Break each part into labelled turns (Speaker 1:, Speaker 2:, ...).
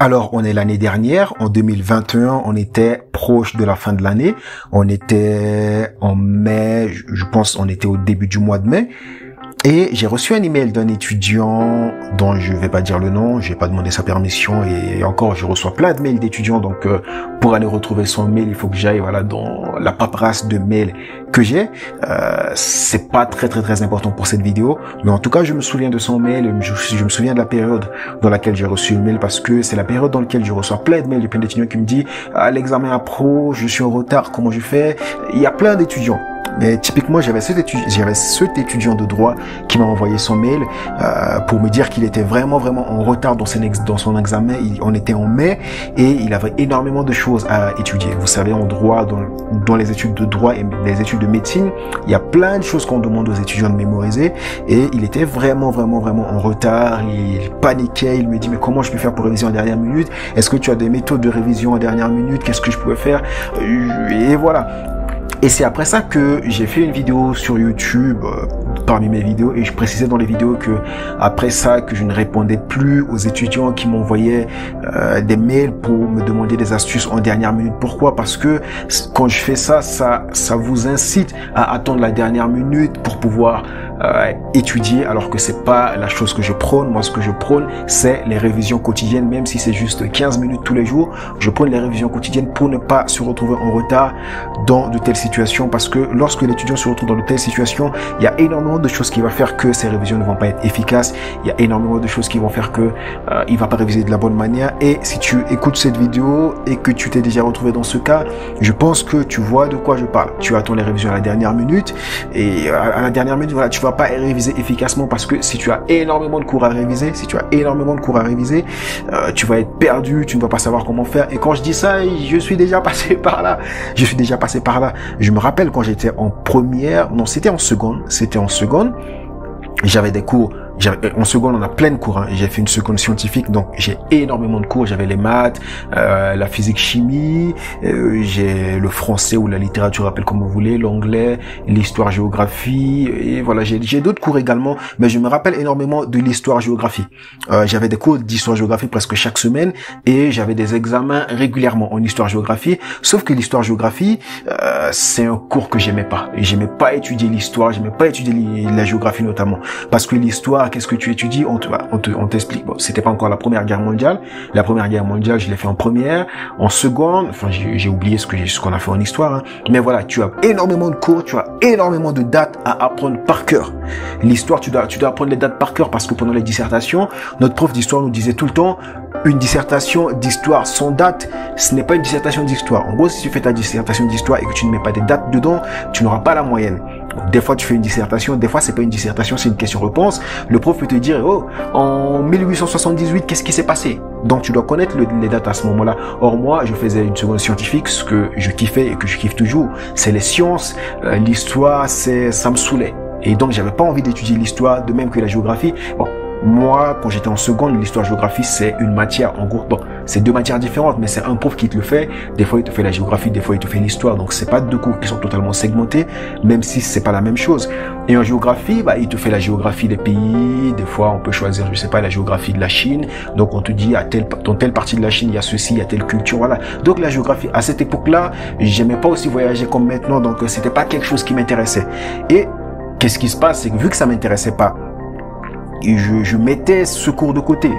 Speaker 1: Alors, on est l'année dernière, en 2021, on était proche de la fin de l'année. On était en mai, je pense, on était au début du mois de mai. Et j'ai reçu un email d'un étudiant dont je vais pas dire le nom, j'ai pas demandé sa permission et encore je reçois plein de mails d'étudiants donc pour aller retrouver son mail il faut que j'aille voilà dans la paperasse de mails que j'ai. C'est pas très important pour cette vidéo, mais en tout cas je me souviens de son mail, je me souviens de la période dans laquelle j'ai reçu le mail parce que c'est la période dans laquelle je reçois plein de mails de plein d'étudiants qui me disent l'examen approche, je suis en retard, comment je fais? Il y a plein d'étudiants. Mais typiquement, j'avais cet étudiant de droit qui m'a envoyé son mail pour me dire qu'il était vraiment en retard dans son examen. On était en mai et il avait énormément de choses à étudier. Vous savez, en droit, dans les études de droit et les études de médecine, il y a plein de choses qu'on demande aux étudiants de mémoriser et il était vraiment en retard. Il paniquait, il me dit mais comment je peux faire pour réviser en dernière minute? Est-ce que tu as des méthodes de révision en dernière minute? Qu'est-ce que je pouvais faire? Et voilà. Et c'est après ça que j'ai fait une vidéo sur YouTube parmi mes vidéos et je précisais dans les vidéos que après ça que je ne répondais plus aux étudiants qui m'envoyaient des mails pour me demander des astuces en dernière minute. Pourquoi? Parce que quand je fais ça vous incite à attendre la dernière minute pour pouvoir étudier alors que c'est pas la chose que je prône. Moi ce que je prône c'est les révisions quotidiennes, même si c'est juste 15 minutes tous les jours. Je prône les révisions quotidiennes pour ne pas se retrouver en retard dans de telles situations, parce que lorsque l'étudiant se retrouve dans de telles situations, il y a énormément de choses qui vont faire que ces révisions ne vont pas être efficaces. Il y a énormément de choses qui vont faire que il va pas réviser de la bonne manière. Et si tu écoutes cette vidéo et que tu t'es déjà retrouvé dans ce cas, je pense que tu vois de quoi je parle. Tu attends les révisions à la dernière minute et à la dernière minute, voilà, tu vas pas réviser efficacement parce que si tu as énormément de cours à réviser, tu vas être perdu, tu ne vas pas savoir comment faire. Et quand je dis ça, je suis déjà passé par là. Je me rappelle quand j'étais en première, non, c'était en seconde. J'avais des cours. En seconde, on a plein de cours. Hein. J'ai fait une seconde scientifique, donc j'ai énormément de cours. J'avais les maths, la physique, chimie, j'ai le français ou la littérature, appelle comme vous voulez, l'anglais, l'histoire, géographie, et voilà. J'ai d'autres cours également, mais je me rappelle énormément de l'histoire, géographie. J'avais des cours d'histoire, géographie presque chaque semaine, et j'avais des examens régulièrement en histoire, géographie. Sauf que l'histoire, géographie, c'est un cours que j'aimais pas. J'aimais pas étudier l'histoire, j'aimais pas étudier la géographie notamment, parce que l'histoire, qu'est-ce que tu étudies? On t'explique. Bon, c'était pas encore la Première Guerre mondiale. La Première Guerre mondiale, je l'ai fait en première. En seconde, enfin, j'ai oublié ce qu'on a fait en histoire. Hein. Mais voilà, tu as énormément de cours, tu as énormément de dates à apprendre par cœur. L'histoire, tu dois apprendre les dates par cœur parce que pendant les dissertations, notre prof d'histoire nous disait tout le temps, une dissertation d'histoire sans date, ce n'est pas une dissertation d'histoire. En gros, si tu fais ta dissertation d'histoire et que tu ne mets pas des dates dedans, tu n'auras pas la moyenne. Des fois, tu fais une dissertation, des fois, c'est pas une dissertation, c'est une question-réponse. Le prof peut te dire, oh, en 1878, qu'est-ce qui s'est passé? Donc, tu dois connaître les dates à ce moment-là. Or, moi, je faisais une seconde scientifique, ce que je kiffais et que je kiffe toujours, c'est les sciences, l'histoire, ça me saoulait. Et donc, j'avais pas envie d'étudier l'histoire, de même que la géographie. Bon. Moi, quand j'étais en seconde, l'histoire-géographie, c'est une matière, en gros, bon, c'est deux matières différentes, mais c'est un prof qui te le fait. Des fois, il te fait la géographie, des fois, il te fait l'histoire. Donc, c'est pas deux cours qui sont totalement segmentés, même si c'est pas la même chose. Et en géographie, bah, il te fait la géographie des pays. Des fois, on peut choisir, je sais pas, la géographie de la Chine. Donc, on te dit, dans telle partie de la Chine, il y a ceci, il y a telle culture, voilà. Donc, la géographie, à cette époque-là, j'aimais pas aussi voyager comme maintenant, donc c'était pas quelque chose qui m'intéressait. Et, qu'est-ce qui se passe, c'est que vu que ça m'intéressait pas, et je mettais ce cours de côté.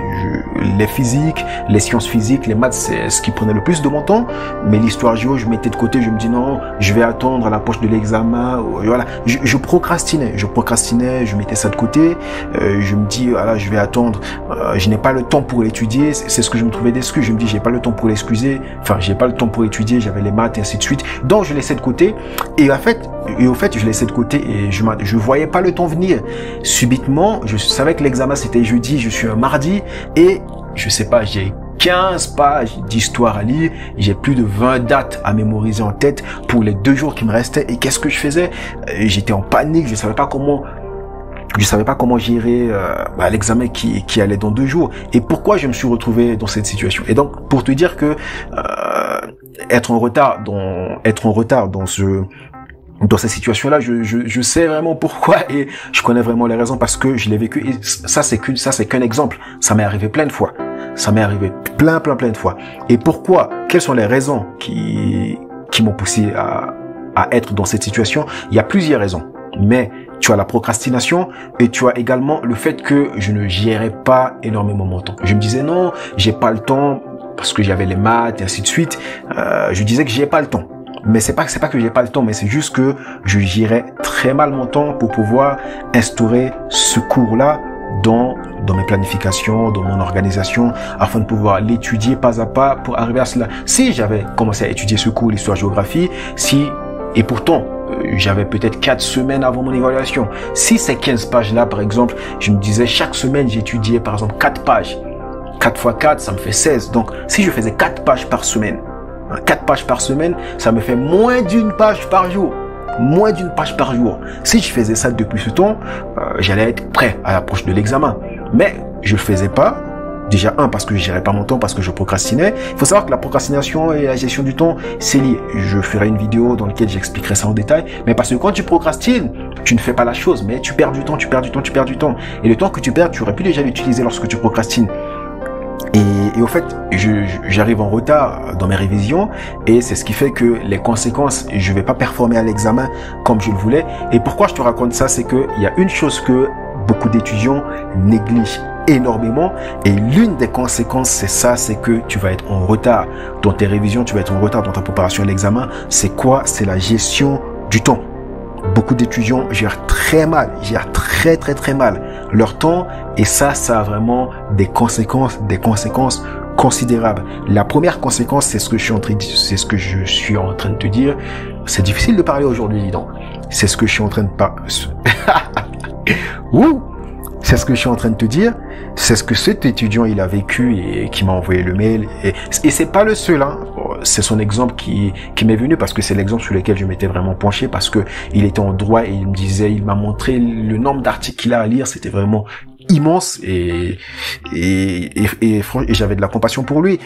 Speaker 1: Les physiques, les sciences physiques, les maths, c'est ce qui prenait le plus de mon temps. Mais l'histoire géo, je mettais de côté. Je me dis non, je vais attendre à l'approche de l'examen. Voilà, je procrastinais. Je mettais ça de côté. Je me dis voilà, je vais attendre. Je n'ai pas le temps pour l'étudier. C'est ce que je me trouvais d'excuse. Je me dis j'ai pas le temps pour l'excuser. Enfin, j'ai pas le temps pour étudier. J'avais les maths et ainsi de suite. Donc je laissais de côté. Et au fait, je laissais de côté et je voyais pas le temps venir. Subitement, je savais que l'examen c'était jeudi, je suis un mardi et je sais pas, j'ai 15 pages d'histoire à lire, j'ai plus de 20 dates à mémoriser en tête pour les 2 jours qui me restaient. Et qu'est-ce que je faisais? J'étais en panique, je savais pas comment gérer l'examen qui allait dans 2 jours. Et pourquoi je me suis retrouvé dans cette situation? Et donc pour te dire que être en retard dans cette situation-là, je sais vraiment pourquoi et je connais vraiment les raisons parce que je l'ai vécu. Et ça c'est qu'un exemple. Ça m'est arrivé plein de fois. Ça m'est arrivé plein de fois. Et pourquoi? Quelles sont les raisons qui m'ont poussé à être dans cette situation? Il y a plusieurs raisons. Mais tu as la procrastination et tu as également le fait que je ne gérais pas énormément mon temps. Je me disais non, j'ai pas le temps parce que j'avais les maths et ainsi de suite. Je disais que j'ai pas le temps. Mais c'est pas que j'ai pas le temps, mais c'est juste que je gérais très mal mon temps pour pouvoir instaurer ce cours-là dans mes planifications, dans mon organisation, afin de pouvoir l'étudier pas à pas pour arriver à cela. Si j'avais commencé à étudier ce cours, l'histoire-géographie, et pourtant, j'avais peut-être 4 semaines avant mon évaluation. Si ces 15 pages-là, par exemple, je me disais chaque semaine, j'étudiais par exemple 4 pages. 4 fois 4, ça me fait 16. Donc, si je faisais 4 pages par semaine, 4 pages par semaine, ça me fait moins d'une page par jour. Moins d'une page par jour. Si je faisais ça depuis ce temps, j'allais être prêt à l'approche de l'examen. Mais je le faisais pas. Déjà, parce que je gérais pas mon temps, parce que je procrastinais. Il faut savoir que la procrastination et la gestion du temps, c'est lié. Je ferai une vidéo dans laquelle j'expliquerai ça en détail. Mais parce que quand tu procrastines, tu ne fais pas la chose, mais tu perds du temps. Et le temps que tu perds, tu aurais pu déjà l'utiliser lorsque tu procrastines. Et au fait, j'arrive en retard dans mes révisions et c'est ce qui fait que les conséquences, je vais pas performer à l'examen comme je le voulais. Et pourquoi je te raconte ça, c'est que il y a une chose que beaucoup d'étudiants négligent énormément et l'une des conséquences, c'est ça, c'est que tu vas être en retard dans tes révisions, tu vas être en retard dans ta préparation à l'examen. C'est quoi? C'est la gestion du temps. Beaucoup d'étudiants gèrent très mal leur temps et ça a vraiment des conséquences considérables. La première conséquence, c'est ce que je suis en train de te dire. C'est difficile de parler aujourd'hui, dis donc. C'est ce que je suis en train de C'est ce que je suis en train de te dire. C'est ce que cet étudiant il a vécu et qui m'a envoyé le mail. Et c'est pas le seul, hein. C'est son exemple qui m'est venu parce que c'est l'exemple sur lequel je m'étais vraiment penché parce que il était en droit et il m'a montré le nombre d'articles qu'il a à lire. C'était vraiment immense et j'avais de la compassion pour lui.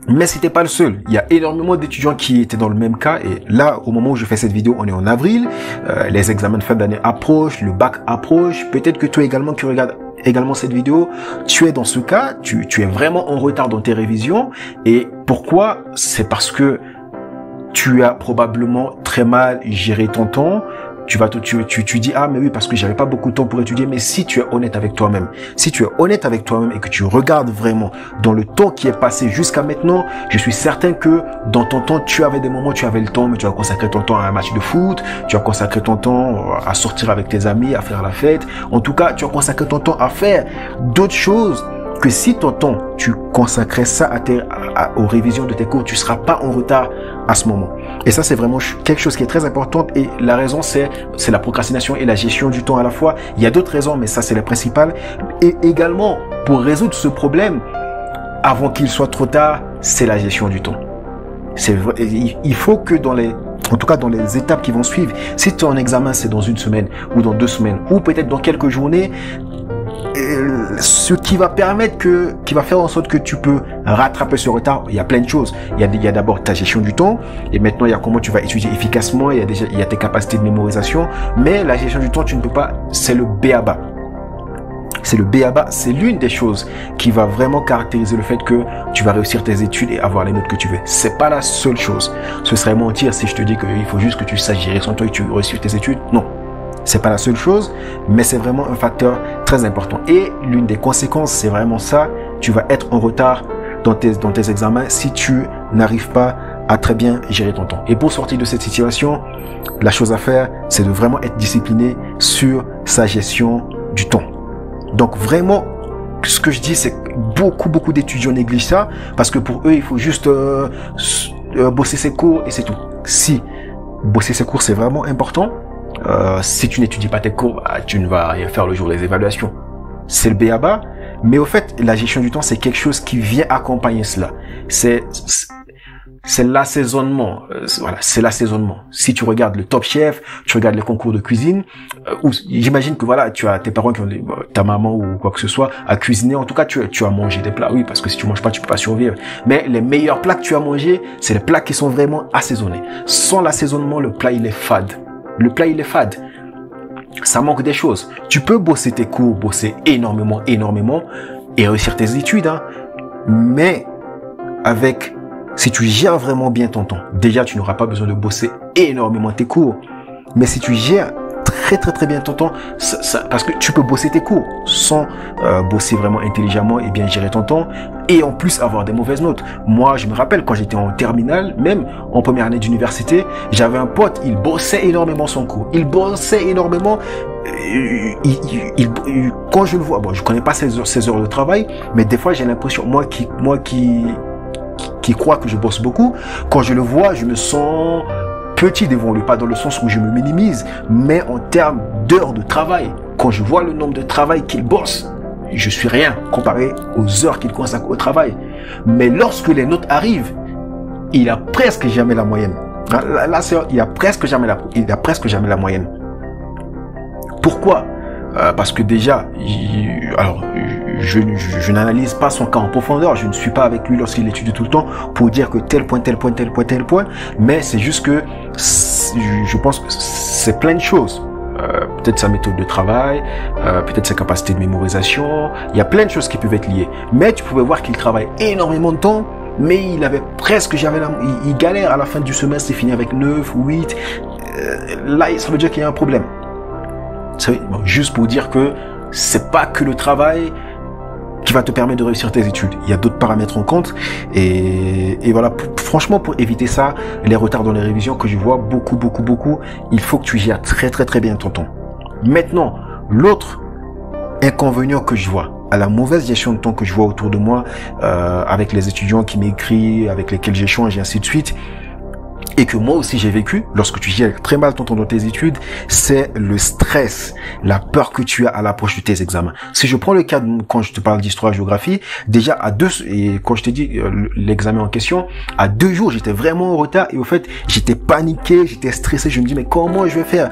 Speaker 1: Mais c'était pas le seul. Il y a énormément d'étudiants qui étaient dans le même cas. Et là, au moment où je fais cette vidéo, on est en avril. Les examens de fin d'année approchent, le bac approche. Peut-être que toi également qui regardes également cette vidéo, tu es dans ce cas. Tu es vraiment en retard dans tes révisions. Et pourquoi? C'est parce que tu as probablement très mal géré ton temps. Tu dis, mais oui, parce que j'avais pas beaucoup de temps pour étudier. Mais si tu es honnête avec toi-même, et que tu regardes vraiment dans le temps qui est passé jusqu'à maintenant, je suis certain que dans ton temps, tu avais des moments, tu avais le temps, mais tu as consacré ton temps à un match de foot, tu as consacré ton temps à sortir avec tes amis, à faire la fête. En tout cas, tu as consacré ton temps à faire d'autres choses que si ton temps, tu consacrais ça aux révisions de tes cours, tu seras pas en retard à ce moment. Et ça, c'est vraiment quelque chose qui est très important. Et la raison, c'est la procrastination et la gestion du temps à la fois. Il y a d'autres raisons, mais ça, c'est les principales. Et également, pour résoudre ce problème, avant qu'il soit trop tard, c'est la gestion du temps. C'est vrai, il faut que en tout cas dans les étapes qui vont suivre, si ton examen c'est dans une semaine ou dans 2 semaines ou peut-être dans quelques journées, ce qui va faire en sorte que tu peux rattraper ce retard, il y a plein de choses. Il y a d'abord ta gestion du temps, et maintenant il y a comment tu vas étudier efficacement, il y a tes capacités de mémorisation, mais la gestion du temps, tu ne peux pas, c'est le b.a.-ba. C'est l'une des choses qui va vraiment caractériser le fait que tu vas réussir tes études et avoir les notes que tu veux. C'est pas la seule chose. Ce serait mentir si je te dis qu'il faut juste que tu saches gérer son temps et que tu réussisses tes études. Non. C'est pas la seule chose, mais c'est vraiment un facteur très important. Et l'une des conséquences, c'est vraiment ça. Tu vas être en retard dans tes examens si tu n'arrives pas à très bien gérer ton temps. Et pour sortir de cette situation, la chose à faire, c'est de vraiment être discipliné sur sa gestion du temps. Donc vraiment, ce que je dis, c'est que beaucoup d'étudiants négligent ça parce que pour eux, il faut juste bosser ses cours et c'est tout. Si bosser ses cours, c'est vraiment important. Si tu n'étudies pas tes cours, tu ne vas rien faire le jour des évaluations. C'est le b.a.-ba. Mais au fait, la gestion du temps, c'est quelque chose qui vient accompagner cela. C'est l'assaisonnement. Voilà, c'est l'assaisonnement. Si tu regardes le Top Chef, tu regardes les concours de cuisine, j'imagine que voilà, tu as tes parents qui ont ta maman ou quoi que ce soit à cuisiner. En tout cas, tu as mangé des plats. Oui, parce que si tu manges pas, tu peux pas survivre. Mais les meilleurs plats que tu as mangés, c'est les plats qui sont vraiment assaisonnés. Sans l'assaisonnement, le plat il est fade. Ça manque des choses. Tu peux bosser tes cours, bosser énormément et réussir tes études, hein. Mais si tu gères vraiment bien ton temps, déjà tu n'auras pas besoin de bosser énormément tes cours. Mais si tu gères très bien ton temps, parce que tu peux bosser tes cours sans bosser vraiment intelligemment et bien gérer ton temps, et en plus avoir des mauvaises notes. Moi, je me rappelle quand j'étais en terminale, même en première année d'université, j'avais un pote, il bossait énormément son cours. Il bossait énormément. Quand je le vois, bon, je connais pas ses heures de travail, mais des fois j'ai l'impression, moi qui crois que je bosse beaucoup, quand je le vois, je me sens petit devant lui, pas dans le sens où je me minimise, mais en termes d'heures de travail. Quand je vois le nombre de travail qu'il bosse, je suis rien comparé aux heures qu'il consacre au travail. Mais lorsque les notes arrivent, il a presque jamais la moyenne. Là, il a presque jamais la moyenne. Pourquoi? Parce que déjà, je n'analyse pas son cas en profondeur, je ne suis pas avec lui lorsqu'il étudie tout le temps pour dire que tel point, mais c'est juste que je pense que c'est plein de choses. Peut-être sa méthode de travail, peut-être sa capacité de mémorisation, il y a plein de choses qui peuvent être liées. Mais tu pouvais voir qu'il travaille énormément de temps, mais il avait presque jamais il galère à la fin du semestre, il finit avec 9 ou 8. Là, ça veut dire qu'il y a un problème. Bon, juste pour dire que c'est pas que le travail qui va te permettre de réussir tes études. Il y a d'autres paramètres en compte. Et voilà, franchement, pour éviter ça, les retards dans les révisions que je vois beaucoup, il faut que tu gères très bien ton temps. Maintenant, l'autre inconvénient que je vois, à la mauvaise gestion de temps que je vois autour de moi, avec les étudiants qui m'écrivent, avec lesquels j'échange et ainsi de suite, et que moi aussi j'ai vécu lorsque tu gères très mal ton temps dans tes études, c'est le stress, la peur que tu as à l'approche de tes examens. Si je prends le cas quand je te parle d'histoire-géographie, déjà et quand je t'ai dit l'examen en question, à 2 jours j'étais vraiment en retard et au fait j'étais paniqué, j'étais stressé, je me dis mais comment je vais faire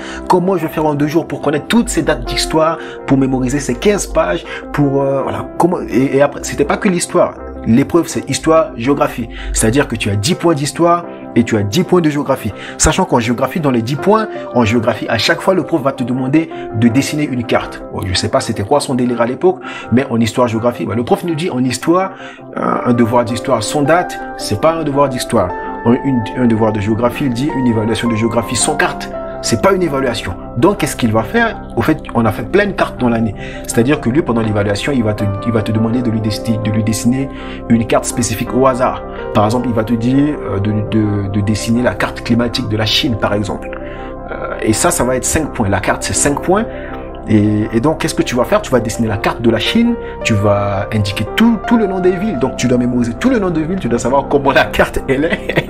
Speaker 1: en 2 jours pour connaître toutes ces dates d'histoire, pour mémoriser ces 15 pages, pour et après c'était pas que l'histoire. L'épreuve, c'est histoire-géographie. C'est-à-dire que tu as 10 points d'histoire et tu as 10 points de géographie. Sachant qu'en géographie, dans les 10 points, en géographie, à chaque fois, le prof va te demander de dessiner une carte. Bon, je sais pas c'était quoi son délire à l'époque, mais en histoire-géographie, le prof nous dit en histoire, un devoir d'histoire sans date, c'est pas un devoir d'histoire. Un devoir de géographie, il dit une évaluation de géographie sans carte. C'est pas une évaluation. Donc, qu'est-ce qu'il va faire? Au fait, on a fait plein de cartes dans l'année. C'est-à-dire que lui, pendant l'évaluation, il va te demander de lui dessiner une carte spécifique au hasard. Par exemple, il va te dire de dessiner la carte climatique de la Chine, par exemple. Et ça va être 5 points. La carte, c'est 5 points. Et donc, qu'est-ce que tu vas faire? Tu vas dessiner la carte de la Chine. Tu vas indiquer tout le nom des villes. Donc, tu dois mémoriser tout le nom des villes. Tu dois savoir comment la carte, elle est.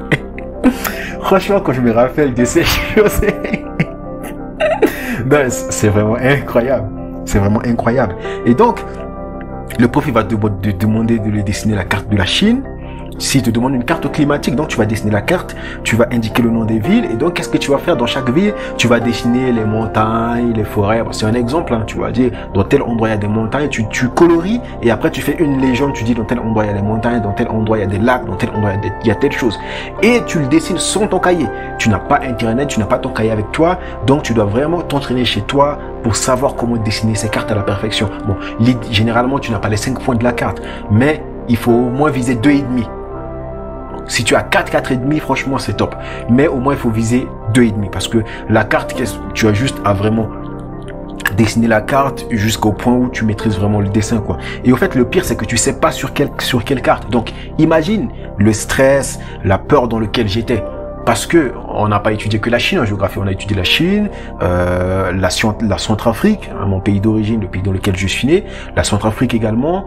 Speaker 1: Franchement, quand je me rappelle de ces choses, c'est vraiment incroyable. C'est vraiment incroyable. Et donc, le prof, il va te demander de lui dessiner la carte de la Chine. S'il te demande une carte climatique, donc tu vas dessiner la carte, tu vas indiquer le nom des villes, et donc qu'est-ce que tu vas faire dans chaque ville? Tu vas dessiner les montagnes, les forêts. Bon, c'est un exemple, hein. Tu vas dire dans tel endroit il y a des montagnes, tu coloris, et après tu fais une légende, tu dis dans tel endroit il y a des montagnes, dans tel endroit il y a des lacs, dans tel endroit il y a telle chose. Et tu le dessines sans ton cahier. Tu n'as pas internet, tu n'as pas ton cahier avec toi, donc tu dois vraiment t'entraîner chez toi pour savoir comment dessiner ces cartes à la perfection. Bon, généralement tu n'as pas les 5 points de la carte, mais il faut au moins viser 2,5. Si tu as 4,5, franchement, c'est top. Mais au moins, il faut viser 2,5 parce que la carte, tu as juste à vraiment dessiner la carte jusqu'au point où tu maîtrises vraiment le dessin, quoi. Et au fait, le pire, c'est que tu sais pas sur quelle carte. Donc, imagine le stress, la peur dans lequel j'étais. Parce que on n'a pas étudié que la Chine en géographie, on a étudié la Chine, la Centrafrique, hein, mon pays d'origine, le pays dans lequel je suis né, la Centrafrique également,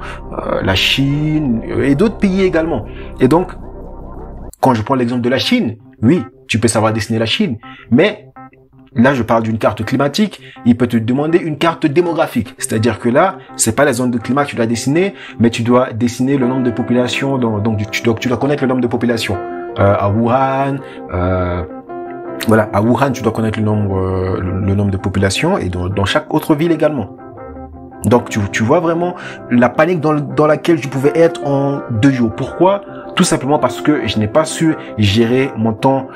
Speaker 1: la Chine et d'autres pays également. Et donc, quand je prends l'exemple de la Chine, oui, tu peux savoir dessiner la Chine, mais là, je parle d'une carte climatique, il peut te demander une carte démographique. C'est-à-dire que là, c'est pas la zone de climat que tu dois dessiner, mais tu dois dessiner le nombre de populations, donc tu dois connaître le nombre de populations. À Wuhan, à Wuhan, tu dois connaître le nombre de populations et dans chaque autre ville également. Donc, tu vois vraiment la panique dans laquelle je pouvais être en 2 jours. Pourquoi? Tout simplement parce que je n'ai pas su gérer mon temps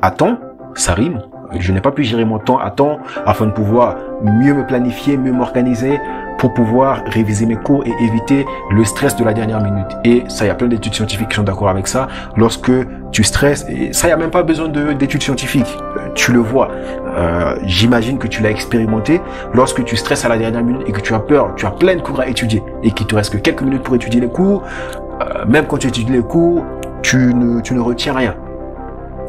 Speaker 1: à temps. Ça rime. Je n'ai pas pu gérer mon temps à temps afin de pouvoir mieux me planifier, mieux m'organiser pour pouvoir réviser mes cours et éviter le stress de la dernière minute. Et ça, il y a plein d'études scientifiques qui sont d'accord avec ça. Lorsque tu stresses, et ça, il n'y a même pas besoin d'études scientifiques. Tu le vois. J'imagine que tu l'as expérimenté. Lorsque tu stresses à la dernière minute et que tu as peur, tu as plein de cours à étudier et qu'il te reste que quelques minutes pour étudier les cours, même quand tu étudies les cours, tu ne retiens rien.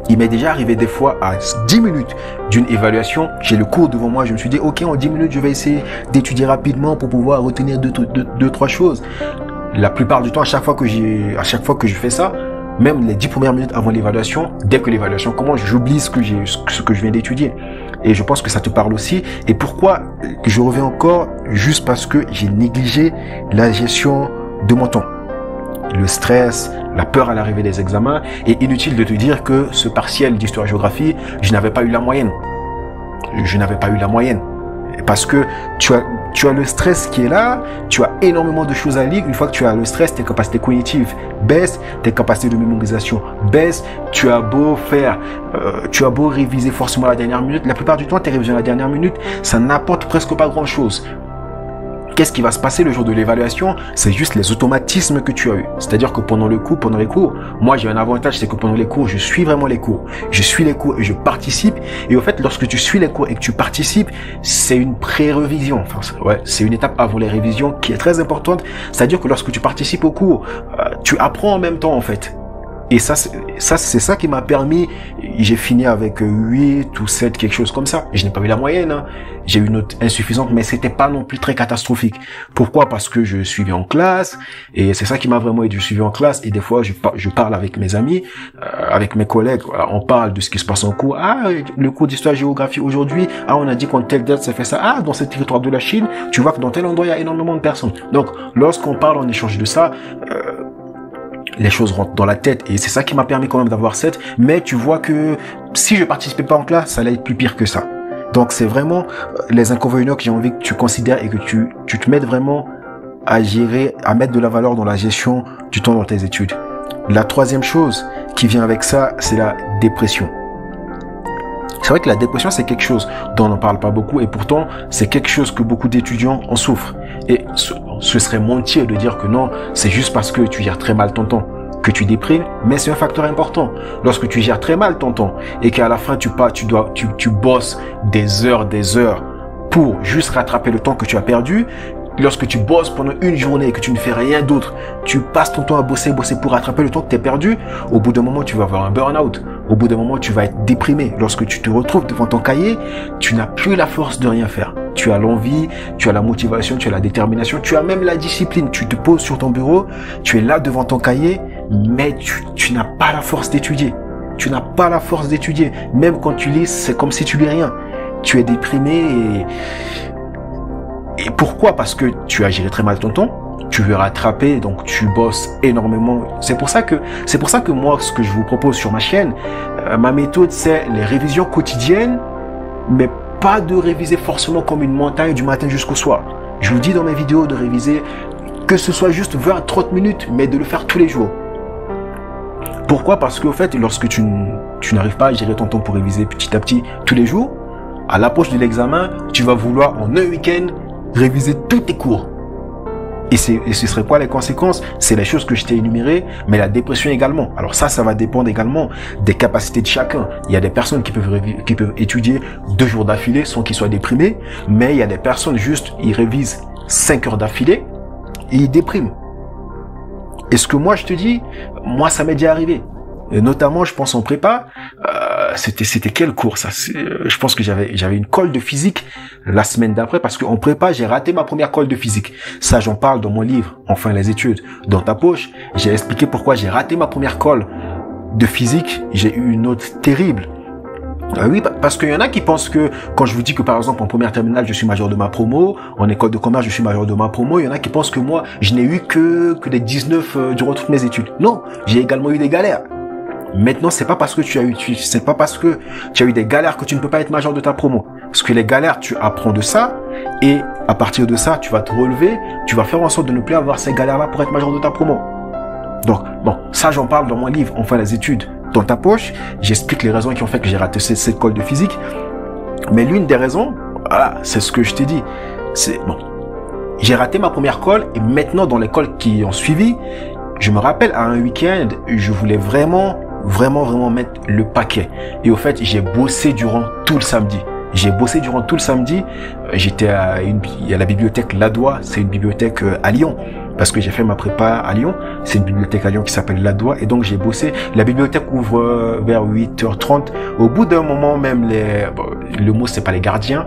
Speaker 1: Il m'est déjà arrivé des fois à 10 minutes d'une évaluation, j'ai le cours devant moi, je me suis dit ok, en 10 minutes je vais essayer d'étudier rapidement pour pouvoir retenir deux, trois choses. La plupart du temps, à chaque fois que je fais ça, même les 10 premières minutes avant l'évaluation, dès que l'évaluation commence, j'oublie ce que je viens d'étudier. Et je pense que ça te parle aussi. Et pourquoi je reviens encore? Juste parce que j'ai négligé la gestion de mon temps. Le stress, la peur à l'arrivée des examens, et inutile de te dire que ce partiel d'histoire-géographie, je n'avais pas eu la moyenne. Je n'avais pas eu la moyenne. Parce que tu as le stress qui est là, tu as énormément de choses à lire. Une fois que tu as le stress, tes capacités cognitives baissent, tes capacités de mémorisation baissent. Tu as beau réviser forcément à la dernière minute. La plupart du temps, tes révisions à la dernière minute, ça n'apporte presque pas grand-chose. Qu'est-ce qui va se passer le jour de l'évaluation? C'est juste les automatismes que tu as eu. C'est-à-dire que pendant les cours, moi j'ai un avantage, c'est que pendant les cours, je suis vraiment les cours. Je suis les cours et je participe. Et au fait, lorsque tu suis les cours et que tu participes, c'est une pré-révision. Enfin, c'est une étape avant les révisions qui est très importante. C'est-à-dire que lorsque tu participes au cours, tu apprends en même temps en fait. Et c'est ça qui m'a permis, j'ai fini avec 8 ou 7, quelque chose comme ça. Je n'ai pas eu la moyenne, hein. J'ai eu une note insuffisante, mais c'était pas non plus très catastrophique. Pourquoi? Parce que je suivais en classe, et c'est ça qui m'a vraiment aidé. Je suivais en classe, et des fois, je parle avec mes amis, avec mes collègues, on parle de ce qui se passe en cours. Ah, le cours d'histoire-géographie aujourd'hui, ah, on a dit qu'en telle date, ça fait ça. Ah, dans ce territoire de la Chine, tu vois que dans tel endroit, il y a énormément de personnes. Donc, lorsqu'on parle, on échange de ça, les choses rentrent dans la tête, et c'est ça qui m'a permis quand même d'avoir 7, mais tu vois que si je participais pas en classe, ça allait être plus pire que ça. Donc c'est vraiment les inconvénients que j'ai envie que tu considères et que tu te mettes vraiment à gérer, à mettre de la valeur dans la gestion du temps dans tes études. La troisième chose qui vient avec ça, c'est la dépression. C'est vrai que la dépression, c'est quelque chose dont on n'en parle pas beaucoup, et pourtant, c'est quelque chose que beaucoup d'étudiants en souffrent. Et ce serait mentir de dire que non, c'est juste parce que tu gères très mal ton temps que tu déprimes, mais c'est un facteur important. Lorsque tu gères très mal ton temps et qu'à la fin tu bosses des heures pour juste rattraper le temps que tu as perdu, lorsque tu bosses pendant une journée et que tu ne fais rien d'autre, tu passes ton temps à bosser pour rattraper le temps que tu as perdu, au bout d'un moment, tu vas avoir un burn-out. Au bout d'un moment, tu vas être déprimé. Lorsque tu te retrouves devant ton cahier, tu n'as plus la force de rien faire. Tu as l'envie, tu as la motivation, tu as la détermination, tu as même la discipline. Tu te poses sur ton bureau, tu es là devant ton cahier, mais tu n'as pas la force d'étudier. Tu n'as pas la force d'étudier. Même quand tu lis, c'est comme si tu lis rien. Tu es déprimé et pourquoi? Parce que tu as géré très mal ton temps, tu veux rattraper, donc tu bosses énormément. C'est pour ça que moi, ce que je vous propose sur ma chaîne, ma méthode, c'est les révisions quotidiennes, mais pas de réviser forcément comme une montagne du matin jusqu'au soir. Je vous dis dans mes vidéos de réviser que ce soit juste 20-30 minutes, mais de le faire tous les jours. Pourquoi? Parce qu'au fait, lorsque tu n'arrives pas à gérer ton temps pour réviser petit à petit tous les jours, à l'approche de l'examen, tu vas vouloir en un week-end réviser tous tes cours. Et ce serait quoi les conséquences? C'est les choses que je t'ai énumérées, mais la dépression également. Alors ça va dépendre également des capacités de chacun. Il y a des personnes qui peuvent étudier 2 jours d'affilée sans qu'ils soient déprimés, mais il y a des personnes juste, ils révisent 5 heures d'affilée et ils dépriment. Et ce que moi je te dis, moi ça m'est déjà arrivé. Et notamment, je pense en prépa, c'était quel cours ça? Je pense que j'avais une colle de physique la semaine d'après, parce qu'en prépa, j'ai raté ma première colle de physique. Ça, j'en parle dans mon livre, Enfin les études dans ta poche. J'ai expliqué pourquoi j'ai raté ma première colle de physique. J'ai eu une note terrible. Oui, parce qu'il y en a qui pensent que, quand je vous dis que par exemple en première terminale je suis major de ma promo, en école de commerce je suis major de ma promo, il y en a qui pensent que moi je n'ai eu que des 19 durant toutes mes études. Non, j'ai également eu des galères. Maintenant, c'est pas parce que tu as eu des galères que tu ne peux pas être major de ta promo. Parce que les galères, tu apprends de ça, et à partir de ça, tu vas te relever, tu vas faire en sorte de ne plus avoir ces galères-là pour être major de ta promo. Donc, bon, ça j'en parle dans mon livre, Enfin les études dans ta poche. J'explique les raisons qui ont fait que j'ai raté cette colle de physique. Mais l'une des raisons, Voilà, c'est ce que je t'ai dit. C'est bon. J'ai raté ma première colle et maintenant dans les colles qui ont suivi, je me rappelle à un week-end, je voulais vraiment mettre le paquet. Et au fait, j'ai bossé durant tout le samedi. J'étais il y a la bibliothèque Ladois, c'est une bibliothèque à Lyon. Parce que j'ai fait ma prépa à Lyon. C'est une bibliothèque à Lyon qui s'appelle Ladois. Et donc, j'ai bossé. La bibliothèque ouvre vers 8h30. Au bout d'un moment, même le mot, c'est pas les gardiens,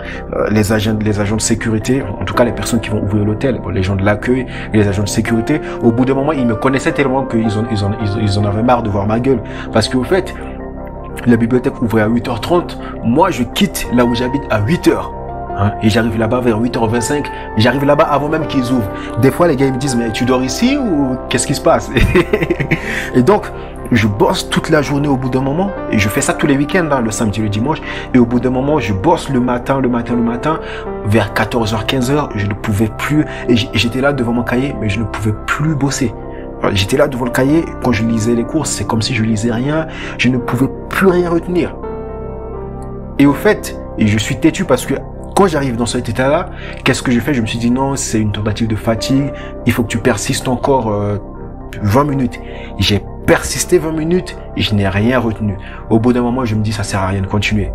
Speaker 1: les agents de sécurité, en tout cas, les personnes qui vont ouvrir l'hôtel, les gens de l'accueil et les agents de sécurité, au bout d'un moment, ils me connaissaient tellement qu'ils en avaient marre de voir ma gueule. Parce qu'au fait, la bibliothèque ouvrait à 8h30. Moi, je quitte là où j'habite à 8h. Et j'arrive là-bas vers 8h25. J'arrive là-bas avant même qu'ils ouvrent. Des fois, les gars ils me disent, mais tu dors ici ou qu'est-ce qui se passe? Et donc, je bosse toute la journée au bout d'un moment. Et je fais ça tous les week-ends, le samedi et le dimanche. Et au bout d'un moment, je bosse le matin. Vers 14h, 15h, je ne pouvais plus. Et j'étais là devant mon cahier, mais je ne pouvais plus bosser. J'étais là devant le cahier. Quand je lisais les cours, c'est comme si je lisais rien. Je ne pouvais plus rien retenir. Et au fait, je suis têtu parce que quand j'arrive dans cet état-là, qu'est-ce que je fais? Je me suis dit non, c'est une tentative de fatigue. Il faut que tu persistes encore 20 minutes. J'ai persisté 20 minutes et je n'ai rien retenu. Au bout d'un moment, je me dis ça sert à rien de continuer.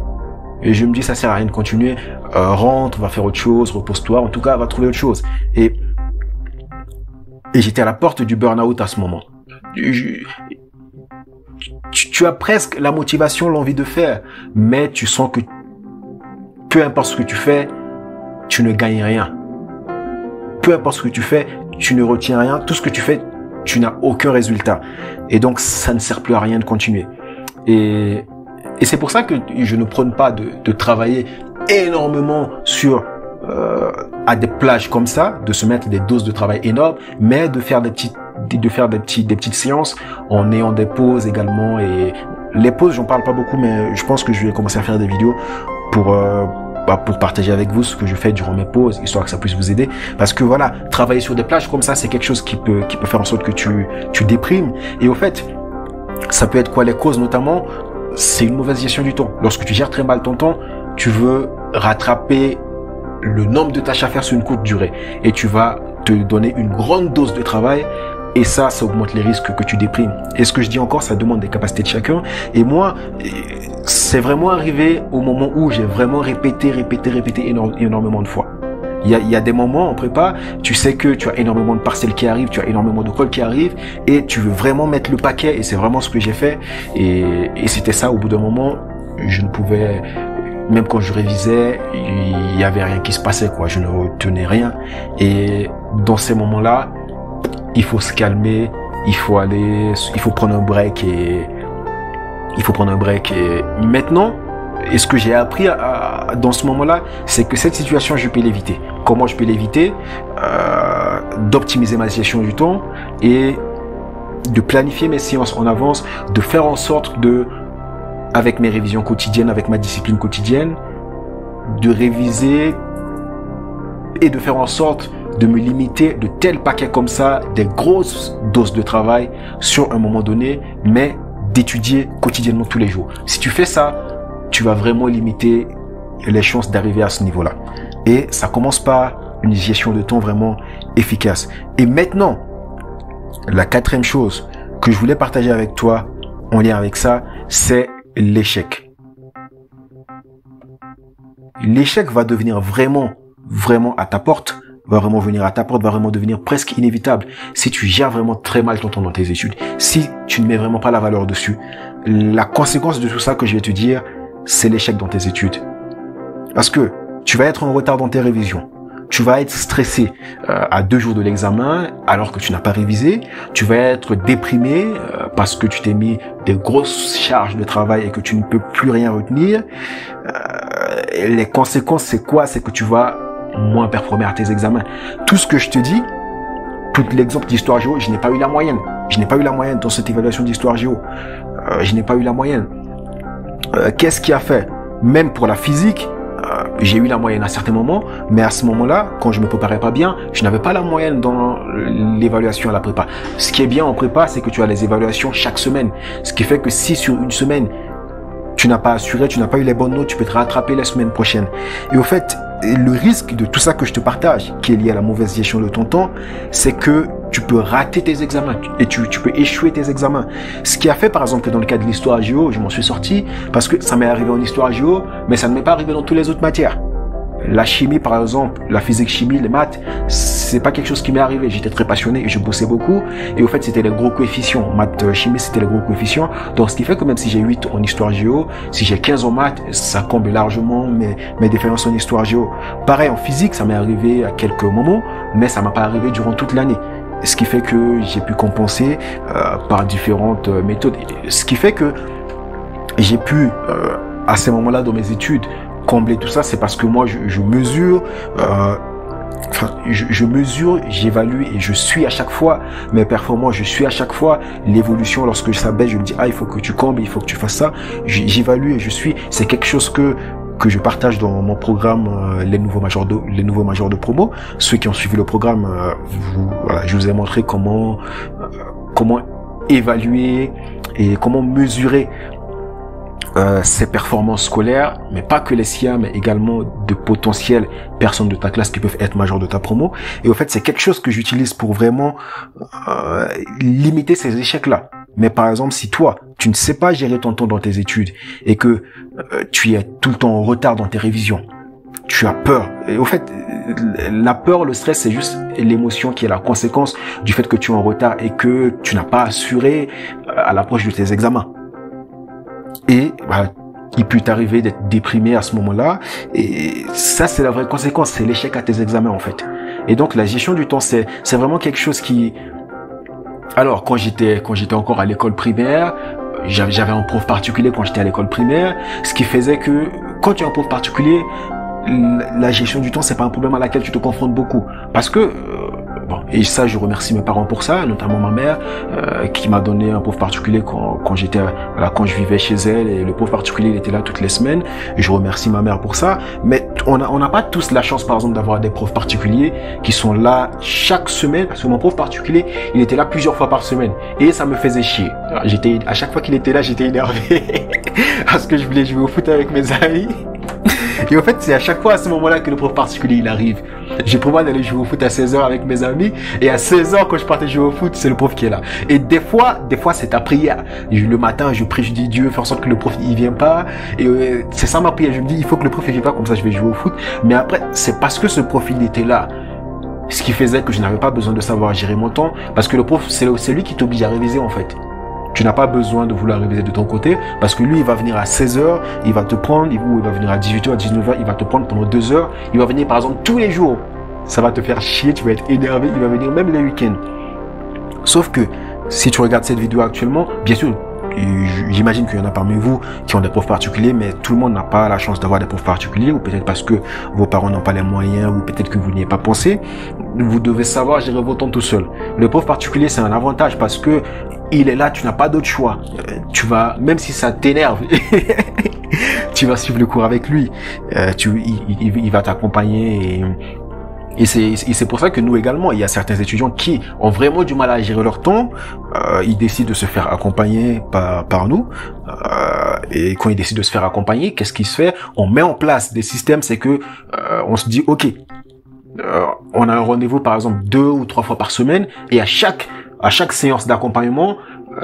Speaker 1: Rentre, va faire autre chose, repose-toi. En tout cas, va trouver autre chose. Et j'étais à la porte du burn-out à ce moment. Tu as presque la motivation, l'envie de faire, mais tu sens que peu importe ce que tu fais, tu ne gagnes rien. Peu importe ce que tu fais, tu ne retiens rien. Tout ce que tu fais, tu n'as aucun résultat. Et donc, ça ne sert plus à rien de continuer. Et c'est pour ça que je ne prône pas de travailler énormément à des plages comme ça, de se mettre des doses de travail énormes, mais de faire des petites séances en ayant des pauses également. Et les pauses, j'en parle pas beaucoup, mais je pense que je vais commencer à faire des vidéos pour partager avec vous ce que je fais durant mes pauses, histoire que ça puisse vous aider. Parce que voilà, travailler sur des plages comme ça, c'est quelque chose qui peut faire en sorte que tu déprimes. Et au fait, ça peut être quoi les causes notamment? C'est une mauvaise gestion du temps. Lorsque tu gères très mal ton temps, tu veux rattraper le nombre de tâches à faire sur une courte durée. Et tu vas te donner une grande dose de travail. Et ça augmente les risques que tu déprimes. Et ce que je dis encore, ça demande des capacités de chacun. Et moi, c'est vraiment arrivé au moment où j'ai vraiment répété énormément de fois. Il y a des moments en prépa, tu sais que tu as énormément de partiels qui arrivent, tu as énormément de cols qui arrivent, et tu veux vraiment mettre le paquet, et c'est vraiment ce que j'ai fait. Et c'était ça, au bout d'un moment, je ne pouvais, même quand je révisais, il y avait rien qui se passait, quoi. Je ne retenais rien. Et dans ces moments-là, il faut se calmer, il faut prendre un break et maintenant, et ce que j'ai appris dans ce moment-là, c'est que cette situation, je peux l'éviter. Comment je peux l'éviter? D'optimiser ma gestion du temps et de planifier mes séances en avance, de faire en sorte avec mes révisions quotidiennes, avec ma discipline quotidienne, de réviser et de faire en sorte de me limiter de tels paquets comme ça, des grosses doses de travail sur un moment donné, mais d'étudier quotidiennement tous les jours. Si tu fais ça, tu vas vraiment limiter les chances d'arriver à ce niveau-là. Et ça commence par une gestion de temps vraiment efficace. Et maintenant, la quatrième chose que je voulais partager avec toi en lien avec ça, c'est l'échec. L'échec va devenir vraiment à ta porte, va vraiment devenir presque inévitable si tu gères vraiment très mal ton temps dans tes études. Si tu ne mets vraiment pas la valeur dessus, la conséquence de tout ça que je vais te dire, c'est l'échec dans tes études. Parce que tu vas être en retard dans tes révisions. Tu vas être stressé à 2 jours de l'examen alors que tu n'as pas révisé. Tu vas être déprimé parce que tu t'es mis des grosses charges de travail et que tu ne peux plus rien retenir. Les conséquences, c'est quoi? C'est que tu vas moins performer à tes examens. Tout ce que je te dis, tout l'exemple d'histoire géo, je n'ai pas eu la moyenne. Je n'ai pas eu la moyenne dans cette évaluation d'histoire géo. Je n'ai pas eu la moyenne. Qu'est-ce qui a fait? Même pour la physique, j'ai eu la moyenne à certains moments, mais à ce moment-là, quand je me préparais pas bien, je n'avais pas la moyenne dans l'évaluation à la prépa. Ce qui est bien en prépa, c'est que tu as les évaluations chaque semaine. Ce qui fait que si sur une semaine, tu n'as pas assuré, tu n'as pas eu les bonnes notes, tu peux te rattraper la semaine prochaine. Et au fait, le risque de tout ça que je te partage, qui est lié à la mauvaise gestion de ton temps, c'est que tu peux rater tes examens et tu peux échouer tes examens. Ce qui a fait, par exemple, que dans le cas de l'histoire géo, je m'en suis sorti parce que ça m'est arrivé en histoire géo, mais ça ne m'est pas arrivé dans toutes les autres matières. La chimie, par exemple, la physique chimie, les maths, c'est pas quelque chose qui m'est arrivé. J'étais très passionné et je bossais beaucoup. Et au fait, c'était les gros coefficients. Maths, chimie, c'était les gros coefficients. Donc, ce qui fait que même si j'ai 8 en histoire géo, si j'ai 15 en maths, ça comble largement mes différences en histoire géo. Pareil, en physique, ça m'est arrivé à quelques moments, mais ça m'a pas arrivé durant toute l'année. Ce qui fait que j'ai pu compenser par différentes méthodes. Ce qui fait que j'ai pu, à ces moments-là dans mes études, combler tout ça, c'est parce que moi je mesure, je mesure, j'évalue et je suis à chaque fois mes performances, je suis à chaque fois l'évolution. Lorsque ça baisse, je me dis il faut que tu combles, il faut que tu fasses ça. J'évalue et je suis. C'est quelque chose que je partage dans mon programme les nouveaux majors de promo. Ceux qui ont suivi le programme, voilà, je vous ai montré comment évaluer et comment mesurer ses performances scolaires, mais pas que les siens, mais également de potentielles personnes de ta classe qui peuvent être majors de ta promo. Et au fait, c'est quelque chose que j'utilise pour vraiment limiter ces échecs-là. Mais par exemple, si toi, tu ne sais pas gérer ton temps dans tes études et que tu es tout le temps en retard dans tes révisions, tu as peur. Et au fait, la peur, le stress, c'est juste l'émotion qui est la conséquence du fait que tu es en retard et que tu n'as pas assuré à l'approche de tes examens. Et il peut t'arriver d'être déprimé à ce moment-là. Et ça, c'est la vraie conséquence. C'est l'échec à tes examens, en fait. Et donc, la gestion du temps, c'est vraiment quelque chose qui... Alors, quand j'étais encore à l'école primaire, j'avais un prof particulier quand j'étais à l'école primaire, ce qui faisait que quand tu as un prof particulier, la gestion du temps, c'est pas un problème à laquelle tu te confrontes beaucoup. Parce que... et ça, je remercie mes parents pour ça, notamment ma mère, qui m'a donné un prof particulier quand je vivais chez elle, et le prof particulier, il était là toutes les semaines. Je remercie ma mère pour ça. Mais on n'a pas tous la chance, par exemple, d'avoir des profs particuliers qui sont là chaque semaine, parce que mon prof particulier, il était là plusieurs fois par semaine. Et ça me faisait chier. À chaque fois qu'il était là, j'étais énervé parce que je voulais jouer au foot avec mes amis. Et en fait, c'est à chaque fois à ce moment-là que le prof particulier, il arrive. J'ai prévu d'aller jouer au foot à 16h avec mes amis. Et à 16h, quand je partais jouer au foot, c'est le prof qui est là. Et des fois, c'est ta prière. Le matin, je prie, je dis Dieu, fais en sorte que le prof, il vienne pas. Et c'est ça ma prière. Je me dis, il faut que le prof, il vienne pas, comme ça, je vais jouer au foot. Mais après, c'est parce que ce prof, il était là. Ce qui faisait que je n'avais pas besoin de savoir gérer mon temps. Parce que le prof, c'est lui qui t'oblige à réviser, en fait. Tu n'as pas besoin de vouloir réviser de ton côté parce que lui, il va venir à 16h, il va te prendre, ou il va venir à 18h, à 19h, il va te prendre pendant 2 heures. Il va venir par exemple tous les jours. Ça va te faire chier, tu vas être énervé, il va venir même les week-ends. Sauf que si tu regardes cette vidéo actuellement, bien sûr, j'imagine qu'il y en a parmi vous qui ont des profs particuliers, mais tout le monde n'a pas la chance d'avoir des profs particuliers, ou peut-être parce que vos parents n'ont pas les moyens, ou peut-être que vous n'y avez pas pensé. Vous devez savoir gérer vos temps tout seul. Le prof particulier, c'est un avantage parce que il est là, tu n'as pas d'autre choix. Tu vas, même si ça t'énerve, tu vas suivre le cours avec lui. Il va t'accompagner et c'est pour ça que nous également, il y a certains étudiants qui ont vraiment du mal à gérer leur temps. Ils décident de se faire accompagner par nous. Et quand ils décident de se faire accompagner, qu'est-ce qui se fait? On met en place des systèmes, c'est que on se dit, ok, on a un rendez-vous par exemple 2 ou 3 fois par semaine, et à chaque séance d'accompagnement,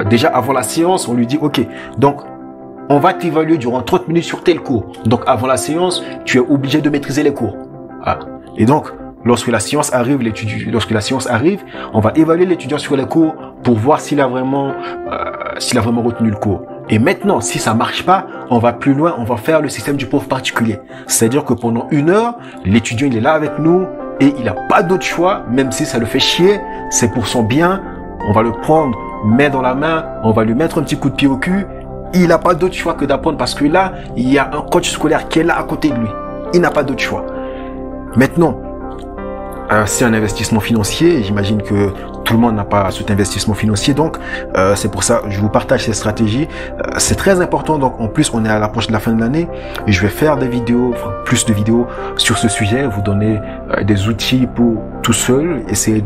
Speaker 1: déjà avant la séance, on lui dit, ok, donc on va t'évaluer durant 30 minutes sur tel cours. Donc avant la séance, tu es obligé de maîtriser les cours. Et donc, lorsque la séance arrive, on va évaluer l'étudiant sur les cours pour voir s'il a vraiment retenu le cours. Et maintenant, si ça marche pas, on va plus loin, on va faire le système du prof particulier. C'est-à-dire que pendant 1 heure, l'étudiant, il est là avec nous et il n'a pas d'autre choix, même si ça le fait chier, c'est pour son bien. On va le prendre main dans la main, on va lui mettre un petit coup de pied au cul. Il n'a pas d'autre choix que d'apprendre parce que là, il y a un coach scolaire qui est là à côté de lui. Il n'a pas d'autre choix. Maintenant, c'est un investissement financier. J'imagine que tout le monde n'a pas cet investissement financier. Donc, c'est pour ça que je vous partage ces stratégies. C'est très important. Donc, en plus, on est à l'approche de la fin de l'année. Et je vais faire des vidéos, plus de vidéos sur ce sujet. Vous donner des outils pour tout seul. Essayer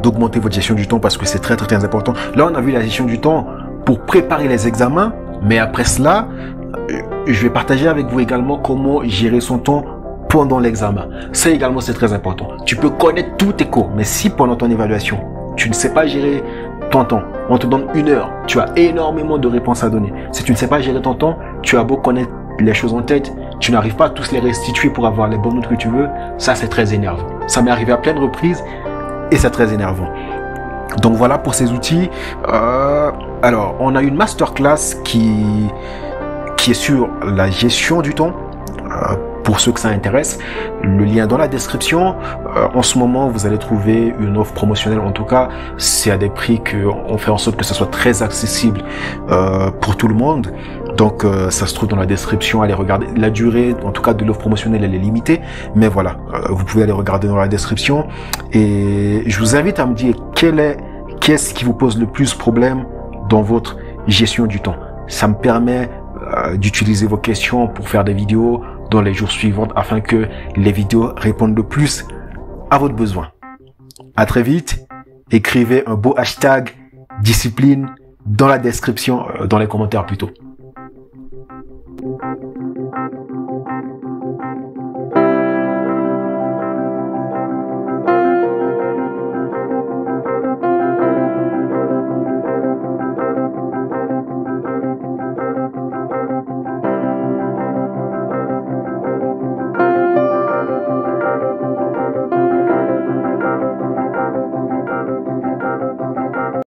Speaker 1: d'augmenter votre gestion du temps parce que c'est très, très, très important. Là, on a vu la gestion du temps pour préparer les examens. Mais après cela, je vais partager avec vous également comment gérer son temps pendant l'examen. Ça également, c'est très important. Tu peux connaître tous tes cours, mais si pendant ton évaluation, tu ne sais pas gérer ton temps, on te donne 1 heure, tu as énormément de réponses à donner. Si tu ne sais pas gérer ton temps, tu as beau connaître les choses en tête, tu n'arrives pas à tous les restituer pour avoir les bonnes notes que tu veux, ça c'est très énervant. Ça m'est arrivé à plein de reprises et c'est très énervant. Donc voilà pour ces outils. Alors, on a une masterclass qui est sur la gestion du temps. Pour ceux que ça intéresse, le lien dans la description. En ce moment, vous allez trouver une offre promotionnelle. En tout cas, c'est à des prix qu'on fait en sorte que ça soit très accessible pour tout le monde. Donc, ça se trouve dans la description. Allez regarder. La durée, en tout cas, de l'offre promotionnelle, elle est limitée. Mais voilà, vous pouvez aller regarder dans la description. Et je vous invite à me dire qu'est-ce qui vous pose le plus problème dans votre gestion du temps. Ça me permet d'utiliser vos questions pour faire des vidéos dans les jours suivants afin que les vidéos répondent le plus à votre besoin. À très vite. Écrivez un beau hashtag discipline dans la description, dans les commentaires plutôt.